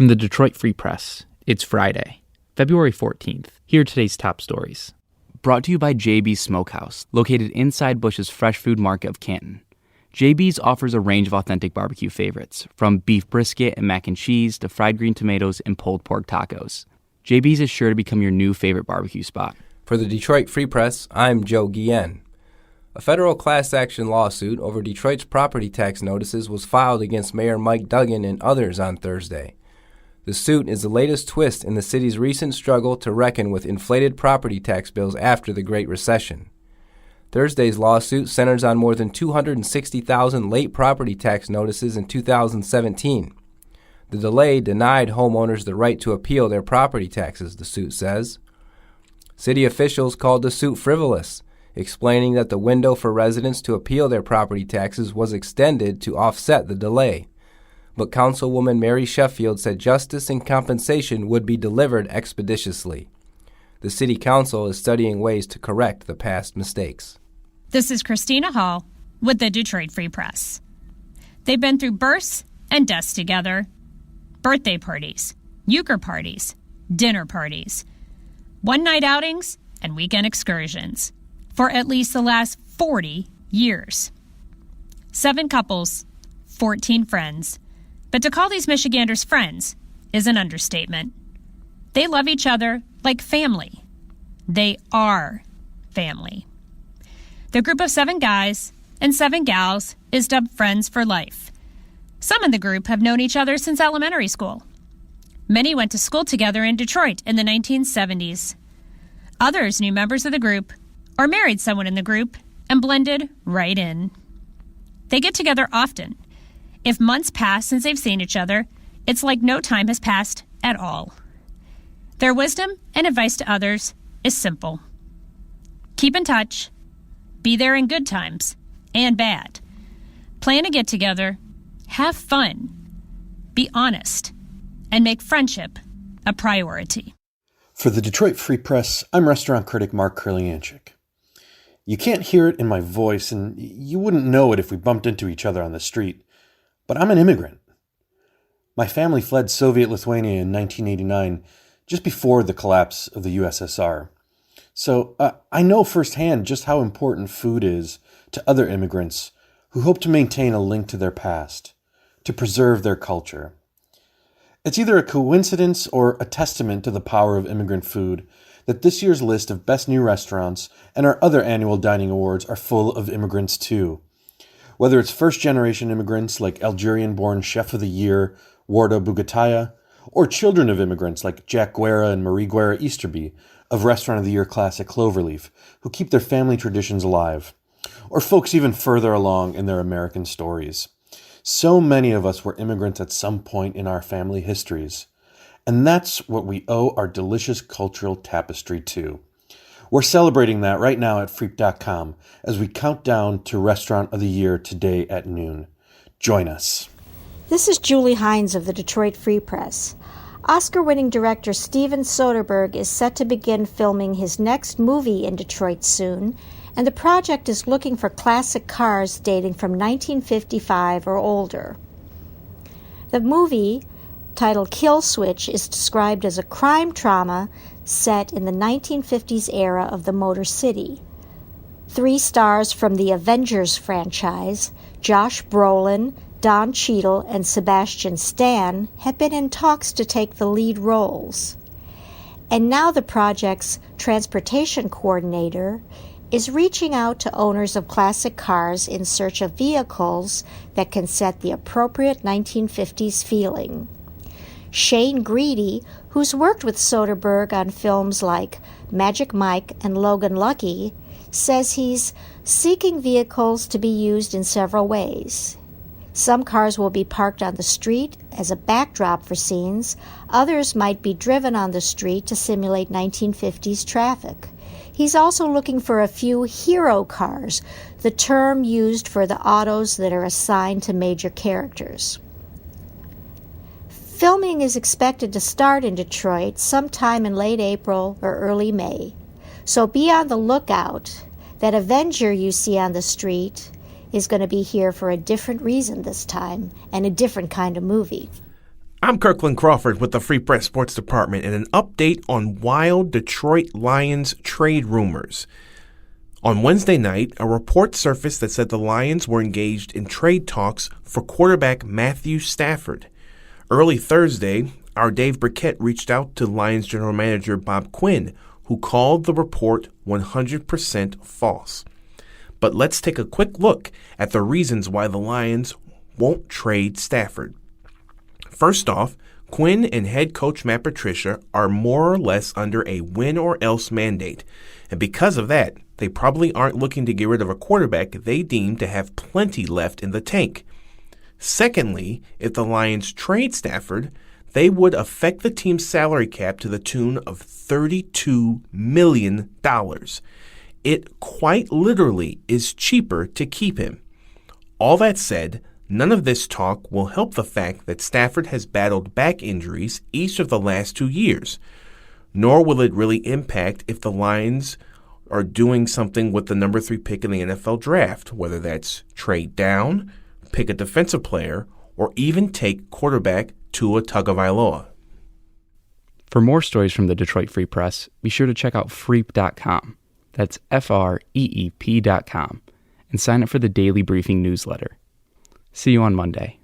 From the Detroit Free Press, it's Friday, February 14th. Here are today's top stories. Brought to you by JB's Smokehouse, located inside Bush's Fresh Food Market of Canton. JB's offers a range of authentic barbecue favorites, from beef brisket and mac and cheese to fried green tomatoes and pulled pork tacos. JB's is sure to become your new favorite barbecue spot. For the Detroit Free Press, I'm Joe Guillen. A federal class action lawsuit over Detroit's property tax notices was filed against Mayor Mike Duggan and others on Thursday. The suit is the latest twist in the city's recent struggle to reckon with inflated property tax bills after the Great Recession. Thursday's lawsuit centers on more than 260,000 late property tax notices in 2017. The delay denied homeowners the right to appeal their property taxes, the suit says. City officials called the suit frivolous, explaining that the window for residents to appeal their property taxes was extended to offset the delay. But Councilwoman Mary Sheffield said justice and compensation would be delivered expeditiously. The City Council is studying ways to correct the past mistakes. This is Christina Hall with the Detroit Free Press. They've been through births and deaths together, birthday parties, euchre parties, dinner parties, one-night outings, and weekend excursions for at least the last 40 years. 7 couples, 14 friends. But to call these Michiganders friends is an understatement. They love each other like family. They are family. The group of 7 guys and 7 gals is dubbed Friends for Life. Some in the group have known each other since elementary school. Many went to school together in Detroit in the 1970s. Others knew members of the group or married someone in the group and blended right in. They get together often. If months pass since they've seen each other, it's like no time has passed at all. Their wisdom and advice to others is simple. Keep in touch, be there in good times and bad. Plan a get-together, have fun, be honest, and make friendship a priority. For the Detroit Free Press, I'm restaurant critic Mark Kurlianchik. You can't hear it in my voice, and you wouldn't know it if we bumped into each other on the street. But I'm an immigrant. My family fled Soviet Lithuania in 1989, just before the collapse of the USSR. So I know firsthand just how important food is to other immigrants who hope to maintain a link to their past, to preserve their culture. It's either a coincidence or a testament to the power of immigrant food that this year's list of best new restaurants and our other annual dining awards are full of immigrants too. Whether it's first-generation immigrants like Algerian-born Chef of the Year Warda Bugataya, or children of immigrants like Jack Guerra and Marie Guerra Easterby of Restaurant of the Year classic Cloverleaf, who keep their family traditions alive, or folks even further along in their American stories. So many of us were immigrants at some point in our family histories, and that's what we owe our delicious cultural tapestry to. We're celebrating that right now at Freep.com as we count down to Restaurant of the Year today at noon. Join us. This is Julie Hines of the Detroit Free Press. Oscar-winning director Steven Soderbergh is set to begin filming his next movie in Detroit soon, and the project is looking for classic cars dating from 1955 or older. The movie, titled Kill Switch, is described as a crime drama set in the 1950s era of the Motor City. 3 stars from the Avengers franchise, Josh Brolin, Don Cheadle, and Sebastian Stan, have been in talks to take the lead roles. And now the project's transportation coordinator is reaching out to owners of classic cars in search of vehicles that can set the appropriate 1950s feeling. Shane Greedy, who's worked with Soderbergh on films like Magic Mike and Logan Lucky, says he's seeking vehicles to be used in several ways. Some cars will be parked on the street as a backdrop for scenes. Others might be driven on the street to simulate 1950s traffic. He's also looking for a few hero cars, the term used for the autos that are assigned to major characters. Filming is expected to start in Detroit sometime in late April or early May. So be on the lookout. That Avenger you see on the street is going to be here for a different reason this time, and a different kind of movie. I'm Kirkland Crawford with the Free Press Sports Department and an update on wild Detroit Lions trade rumors. On Wednesday night, a report surfaced that said the Lions were engaged in trade talks for quarterback Matthew Stafford. Early Thursday, our Dave Burkett reached out to Lions general manager Bob Quinn, who called the report 100% false. But let's take a quick look at the reasons why the Lions won't trade Stafford. First off, Quinn and head coach Matt Patricia are more or less under a win-or-else mandate, and because of that, they probably aren't looking to get rid of a quarterback they deem to have plenty left in the tank. Secondly, if the Lions trade Stafford, they would affect the team's salary cap to the tune of $32 million. It quite literally is cheaper to keep him. All that said, none of this talk will help the fact that Stafford has battled back injuries each of the last 2 years, nor will it really impact if the Lions are doing something with the number 3 pick in the NFL draft, whether that's trade down, pick a defensive player, or even take quarterback Tua Tagovailoa. For more stories from the Detroit Free Press, be sure to check out freep.com. That's FREEP.com, and sign up for the daily briefing newsletter. See you on Monday.